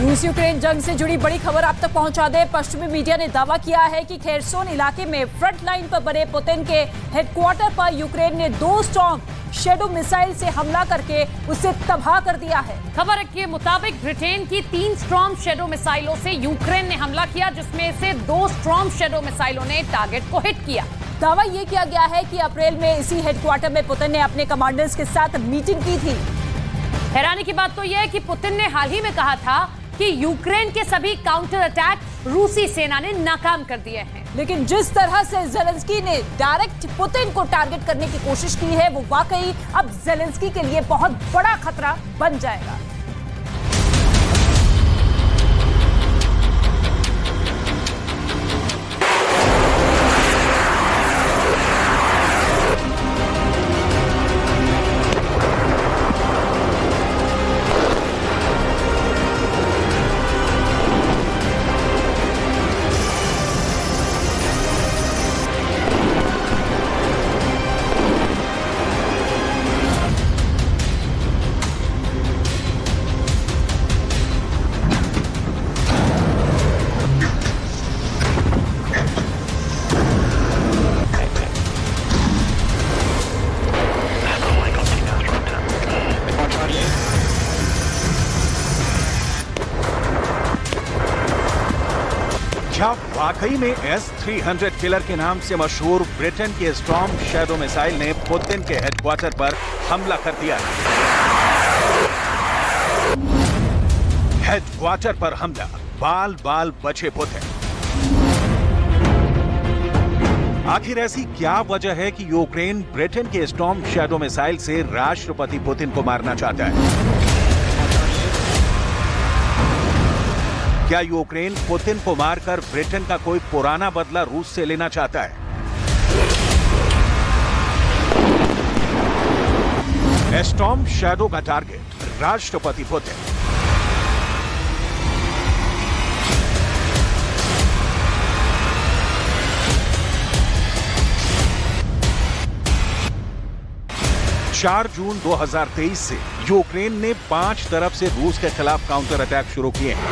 रूस यूक्रेन जंग से जुड़ी बड़ी खबर आप तक पहुंचा दे। पश्चिमी मीडिया ने दावा किया है कि खेरसोन इलाके में फ्रंट लाइन पर बने पुतिन के हेडक्वार्टर पर यूक्रेन ने 2 स्टॉर्म शैडो मिसाइल से हमला करके उसे तबाह कर दिया है। खबर के मुताबिक ब्रिटेन की 3 स्टॉर्म शैडो मिसाइलों से यूक्रेन ने हमला किया, जिसमें से 2 स्टॉर्म शैडो मिसाइलों ने टारगेट को हिट किया। दावा यह किया गया है कि अप्रैल में इसी हेडक्वार्टर में पुतिन ने अपने कमांडर्स के साथ मीटिंग की थी। हैरानी की बात तो यह है कि पुतिन ने हाल ही में कहा था कि यूक्रेन के सभी काउंटर अटैक रूसी सेना ने नाकाम कर दिए हैं। लेकिन जिस तरह से ज़ेलेंस्की ने डायरेक्ट पुतिन को टारगेट करने की कोशिश की है, वो वाकई अब ज़ेलेंस्की के लिए बहुत बड़ा खतरा बन जाएगा। वाकई में S-300 किलर के नाम से मशहूर ब्रिटेन के स्टॉर्म शैडो मिसाइल ने पुतिन के हेडक्वार्टर पर हमला कर दिया। हेडक्वार्टर पर हमला, बाल बाल बचे पुतिन। आखिर ऐसी क्या वजह है कि यूक्रेन ब्रिटेन के स्टॉर्म शैडो मिसाइल से राष्ट्रपति पुतिन को मारना चाहता है? क्या यूक्रेन पुतिन को मारकर ब्रिटेन का कोई पुराना बदला रूस से लेना चाहता है? स्टॉर्म शैडो का टारगेट राष्ट्रपति पुतिन। जून 2023 से यूक्रेन ने 5 तरफ से रूस के खिलाफ काउंटर अटैक शुरू किए हैं।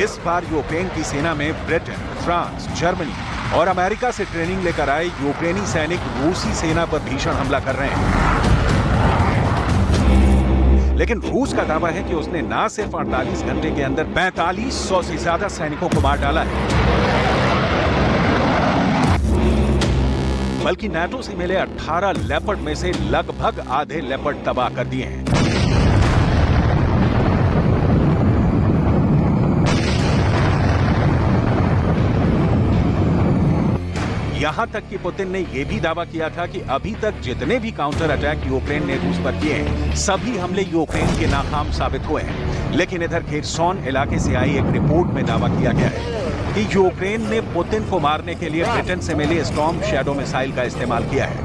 इस बार यूक्रेन की सेना में ब्रिटेन, फ्रांस, जर्मनी और अमेरिका से ट्रेनिंग लेकर आए यूक्रेनी सैनिक रूसी सेना पर भीषण हमला कर रहे हैं। लेकिन रूस का दावा है कि उसने न सिर्फ 48 घंटे के अंदर 4500 से ज्यादा सैनिकों को मार डाला है, बल्कि नाटो से मिले 18 लेपर्ड में से लगभग आधे लेपर्ड तबाह कर दिए हैं। यहां तक कि पुतिन ने यह भी दावा किया था कि अभी तक जितने भी काउंटर अटैक यूक्रेन ने रूस पर किए हैं, सभी हमले यूक्रेन के नाकाम साबित हुए हैं। लेकिन इधर खेरसोन इलाके से आई एक रिपोर्ट में दावा किया गया है कि यूक्रेन ने पुतिन को मारने के लिए ब्रिटेन से मिले स्टॉर्म शैडो मिसाइल का इस्तेमाल किया है।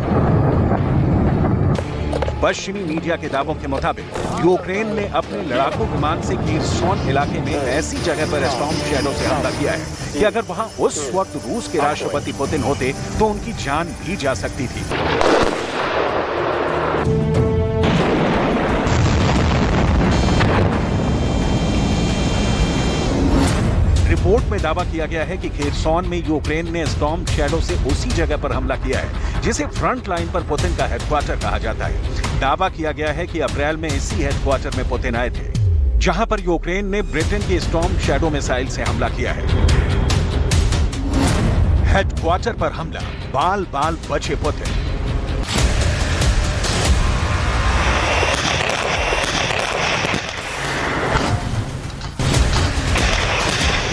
पश्चिमी मीडिया के दावों के मुताबिक यूक्रेन ने अपने लड़ाकू विमान से खेरसोन इलाके में ऐसी जगह पर स्टॉर्म शैडो से हमला किया है कि अगर वहां उस वक्त रूस के राष्ट्रपति पुतिन होते तो उनकी जान भी जा सकती थी। रिपोर्ट में दावा किया गया है कि खेरसोन में यूक्रेन ने स्टॉर्म शैडो से उसी जगह पर हमला किया है जिसे फ्रंट लाइन पर पुतिन का हेडक्वार्टर कहा जाता है। दावा किया गया है कि अप्रैल में इसी हेडक्वार्टर में पुतिन आए थे, जहां पर यूक्रेन ने ब्रिटेन के स्टॉर्म शैडो मिसाइल से हमला किया है। हेडक्वार्टर पर हमला, बाल बाल बचे पुतिन।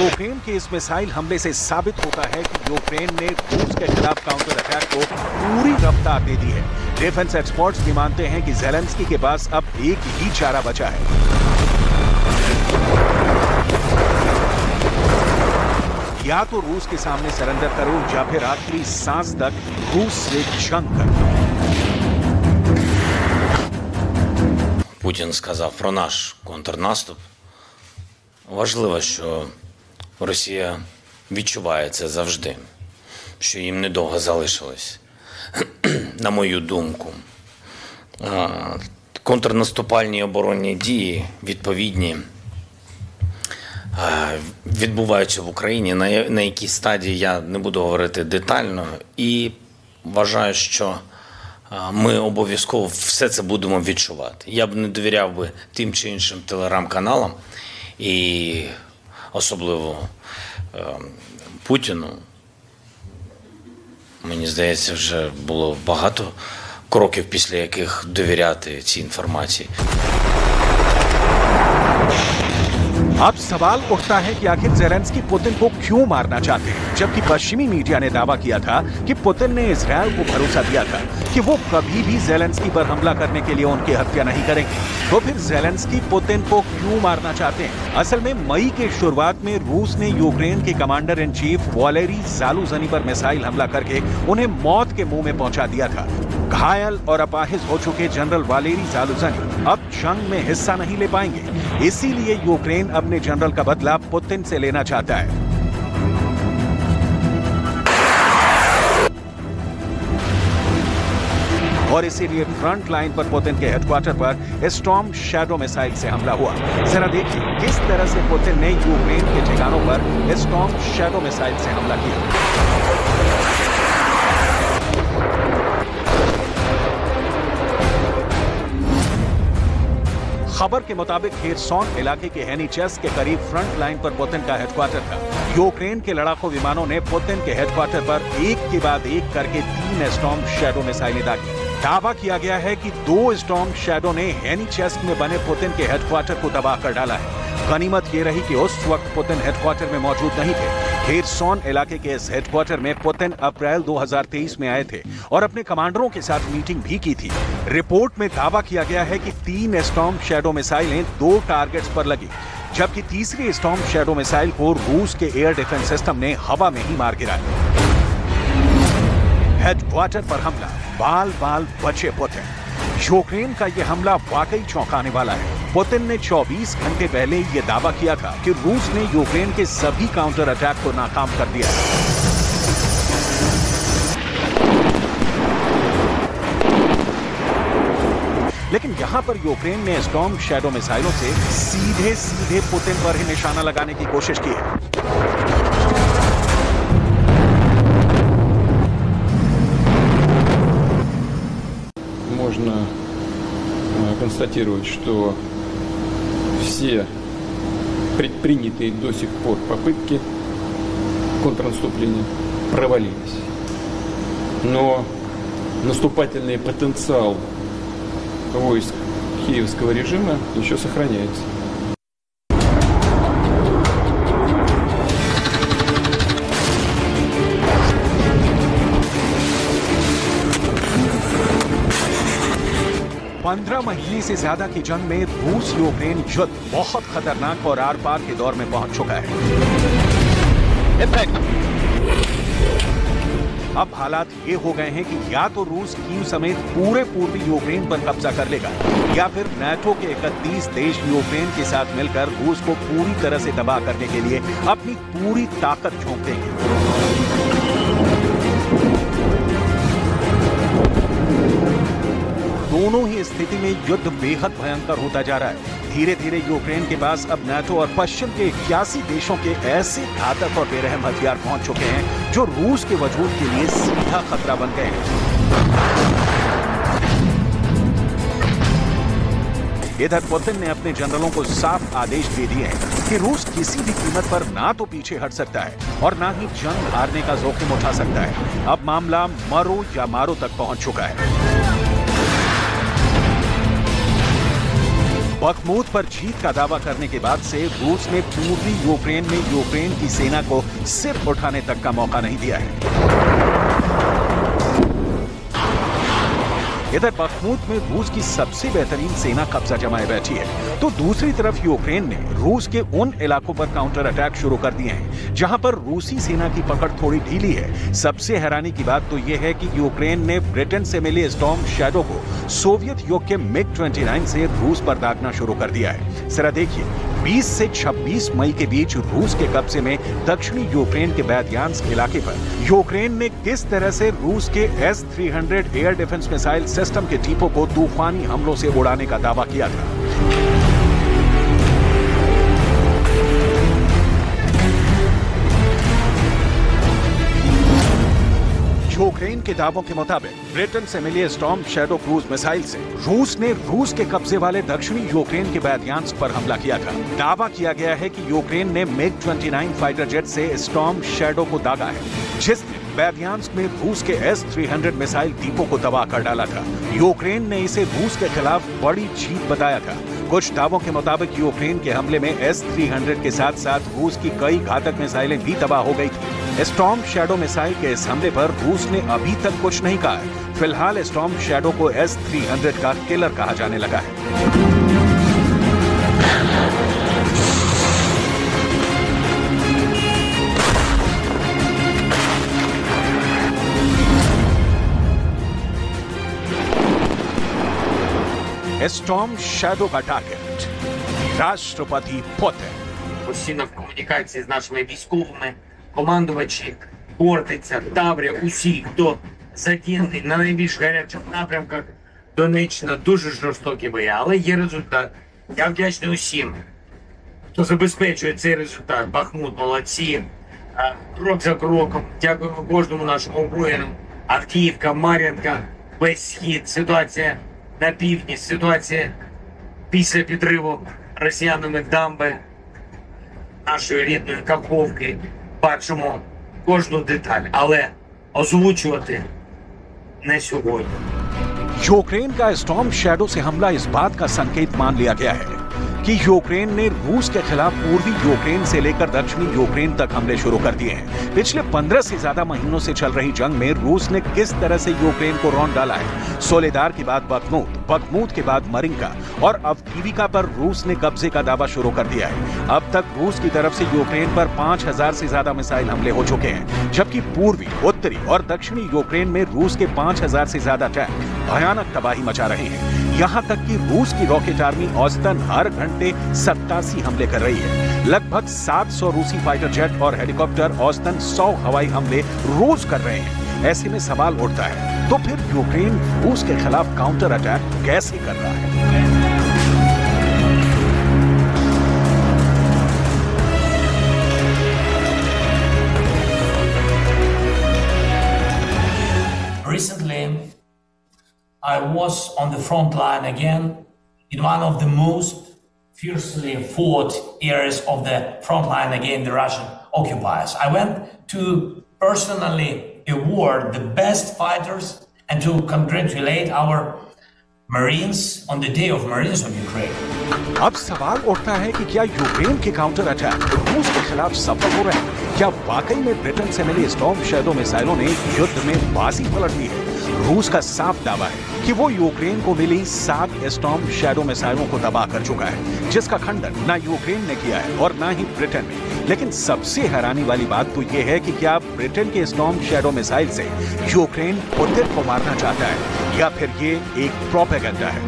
यूक्रेन के इस मिसाइल हमले से साबित होता है कि यूक्रेन ने रूस के खिलाफ काउंटर अटैक को पूरी रफ्तार दे दी है। डिफेंस एक्सपर्ट्स भी मानते हैं कि ज़ेलेंस्की के पास अब एक ही चारा बचा है, या तो रूस के सामने सरेंडर करो या फिर आखिरी सांस तक रूस से जंग करो। Путін сказав про наш контрнаступ. Важливо, що Росія відчуває це завжди, що їм недовго залишилось. На мою думку, контрнаступальні оборонні дії відповідні відбуваються в Україні, на якій стадії я не буду говорити детально, і вважаю, що ми обов'язково все це будемо відчувати. Я б не довіряв би тим чи іншим телеграм-каналам, і особливо Путіну. Мені здається, вже було багато кроків, після яких довіряти цій інформації. अब सवाल उठता है कि आखिर ज़ेलेंस्की पुतिन को क्यों मारना चाहते हैं, जबकि पश्चिमी मीडिया ने दावा किया था कि पुतिन ने इजरायल को भरोसा दिया था कि वो कभी भी ज़ेलेंस्की पर हमला करने के लिए उनकी हत्या नहीं करेंगे। तो फिर ज़ेलेंस्की पुतिन को क्यों मारना चाहते हैं? असल में मई के शुरुआत में रूस ने यूक्रेन के कमांडर इन चीफ वैलेरी ज़ालुझनी पर मिसाइल हमला करके उन्हें मौत के मुंह में पहुंचा दिया था। घायल और अपाहिज हो चुके जनरल वैलेरी ज़ालुझनी अब जंग में हिस्सा नहीं ले पाएंगे, इसीलिए यूक्रेन अपने जनरल का बदला पुतिन से लेना चाहता है। और इसीलिए फ्रंट लाइन पर पुतिन के हेडक्वार्टर पर स्टॉर्म शैडो मिसाइल से हमला हुआ। जरा देखिए किस तरह से पुतिन ने यूक्रेन के ठिकानों पर स्टॉर्म शैडो मिसाइल से हमला किया। खबर के मुताबिक खेरसोन इलाके के हेनिचेस के करीब फ्रंट लाइन पर पुतिन का हेडक्वार्टर था। यूक्रेन के लड़ाकू विमानों ने पुतिन के हेडक्वार्टर पर एक के बाद एक करके 3 स्टॉर्म शैडो मिसाइलें दागी। दावा किया गया है कि 2 स्टॉर्म शैडो ने हेनिचेस में बने पुतिन के हेडक्वार्टर को तबाह कर डाला है। गनीमत ये रही कि उस वक्त पुतिन हेडक्वार्टर में मौजूद नहीं थे। खेरसोन इलाके के इस हेडक्वार्टर में पुतिन अप्रैल 2023 में आए थे और अपने कमांडरों के साथ मीटिंग भी की थी। रिपोर्ट में दावा किया गया है कि 3 स्टॉर्म शैडो मिसाइलें 2 टारगेट्स पर लगी, जबकि तीसरी स्टॉर्म शैडो मिसाइल को रूस के एयर डिफेंस सिस्टम ने हवा में ही मार गिराया। हेडक्वार्टर पर हमला, बाल बाल बचे पुतिन। यूक्रेन का यह हमला वाकई चौंकाने वाला है। पुतिन ने 24 घंटे पहले यह दावा किया था कि रूस ने यूक्रेन के सभी काउंटर अटैक को नाकाम कर दिया है। लेकिन यहां पर यूक्रेन ने स्टॉर्म शैडो मिसाइलों से सीधे पुतिन पर ही निशाना लगाने की कोशिश की है। Можно констатировать, что все предпринятые до сих пор попытки контрнаступления провалились. Но наступательный потенциал войск киевского режима еще сохраняется. पंद्रह महीने से ज्यादा की जंग में रूस यूक्रेन युद्ध बहुत खतरनाक और आर पार के दौर में पहुंच चुका है। अब हालात ये हो गए हैं कि या तो रूस कीव समेत पूरे पूर्वी यूक्रेन पर कब्जा कर लेगा, या फिर नाटो के 31 देश यूक्रेन के साथ मिलकर रूस को पूरी तरह से तबाह करने के लिए अपनी पूरी ताकत झोंक देंगे। दोनों ही स्थिति में युद्ध बेहद भयंकर होता जा रहा है। धीरे धीरे यूक्रेन के पास अब नाटो और पश्चिम के 81 देशों के ऐसे घातक और बेरहम हथियार पहुंच चुके हैं जो रूस के वजूद के लिए सीधा खतरा बन गए हैं। इधर पुतिन ने अपने जनरलों को साफ आदेश दे दिए हैं कि रूस किसी भी कीमत पर ना तो पीछे हट सकता है और ना ही जंग हारने का जोखिम उठा सकता है। अब मामला मरो या मारो तक पहुंच चुका है। बखमूत पर जीत का दावा करने के बाद से रूस ने पूर्वी यूक्रेन में यूक्रेन की सेना को सिर उठाने तक का मौका नहीं दिया है। इधर बखमूत में रूस की सबसे बेहतरीन सेना कब्जा जमाए बैठी है, तो दूसरी तरफ यूक्रेन ने रूस के उन इलाकों पर काउंटर अटैक शुरू कर दिए हैं जहां पर रूसी सेना की पकड़ थोड़ी ढीली है। सबसे हैरानी की बात तो यह है कि यूक्रेन ने ब्रिटेन से मिले स्टॉर्म शैडो को सोवियत युग के मिग 29 से रूस पर दागना शुरू कर दिया है। जरा देखिए 20 से 26 मई के बीच रूस के कब्जे में दक्षिणी यूक्रेन के बेदयांस्क इलाके पर यूक्रेन ने किस तरह से रूस के S-300 air defence missile system के डिपो को तूफानी हमलों से उड़ाने का दावा किया था। यूक्रेन के दावों के मुताबिक ब्रिटेन से मिली स्टॉर्म शैडो क्रूज मिसाइल से रूस ने रूस के कब्जे वाले दक्षिणी यूक्रेन के बेदयांस्क पर हमला किया था। दावा किया गया है कि यूक्रेन ने MiG-29 फाइटर जेट से स्टॉर्म शैडो को दागा है, जिसने बेदयांस्क में रूस के S-300 मिसाइल डिपो को तबाह कर डाला था। यूक्रेन ने इसे रूस के खिलाफ बड़ी जीत बताया था। कुछ दावों के मुताबिक यूक्रेन के हमले में S-300 के साथ साथ रूस की कई घातक मिसाइलें भी तबाह हो गई थी। स्टॉर्म शैडो मिसाइल के इस हमले पर रूस ने अभी तक कुछ नहीं कहा है। फिलहाल स्टॉर्म शैडो को S-300 का किलर कहा जाने लगा है। Storm Shadow का टारगेट राष्ट्रपति Путін. Постійно в комунікації з нашими військовими, командувачі Хортиця, Таврія, усі, хто задіяний на найбільш гарячих напрямках Донеччина, дуже жорстокі бої, але є результат. Я вдячний усім, хто забезпечує цей результат. Бахмут, молодці, крок за кроком. Дякуємо кожному нашому воїну. Авдіївка, Мар'їнка, весь схід, ситуація на півдні, ситуація після підриву росіянами дамби нашої рідної Каховки. Бачимо кожну деталь, але озвучувати не сьогодні. यूक्रेन का स्टॉर्म शैडो से हमला इस बात का संकेत मान लिया गया है कि यूक्रेन ने रूस के खिलाफ पूर्वी यूक्रेन से लेकर दक्षिणी यूक्रेन तक हमले शुरू कर दिए हैं। पिछले 15 से ज्यादा महीनों से चल रही जंग में रूस ने किस तरह से यूक्रेन को रौंद डाला है। सोलेदार के बाद बखमूत, बखमूत के बाद मरिंका और अवदीविका पर रूस ने कब्जे का दावा शुरू कर दिया है। अब तक रूस की तरफ से यूक्रेन पर 5000 से ज्यादा मिसाइल हमले हो चुके हैं, जबकि पूर्वी, उत्तरी और दक्षिणी यूक्रेन में रूस के 5000 से ज्यादा टैंक भयानक तबाही मचा रहे हैं। यहाँ तक कि रूस की रॉकेट आर्मी औसतन हर घंटे 87 हमले कर रही है। लगभग 700 रूसी फाइटर जेट और हेलीकॉप्टर औसतन 100 हवाई हमले रोज कर रहे हैं। ऐसे में सवाल उठता है, तो फिर यूक्रेन रूस के खिलाफ काउंटर अटैक कैसे कर रहा है? Recently, I was on the front line again in one of the most fiercely fought areas of the front line against the Russian occupiers. I went to personally award the best fighters and to congratulate our Marines on the Day of Marines of Ukraine. अब सवाल उठता है कि क्या Ukraine के counter attack रूस के खिलाफ सफल हो रहे हैं? क्या वाकई में ब्रिटेन से मिली स्टॉर्म शैडो मिसाइलों ने युद्ध में बाजी पलट दी है? रूस का साफ दावा है कि वो यूक्रेन को मिली 7 स्टॉर्म शैडो मिसाइलों को तबाह कर चुका है, जिसका खंडन ना यूक्रेन ने किया है और ना ही ब्रिटेन ने। लेकिन सबसे हैरानी वाली बात तो ये है कि क्या ब्रिटेन के स्टॉर्म शैडो मिसाइल से यूक्रेन पुतिन को मारना चाहता है या फिर ये एक प्रोपेगेंडा है?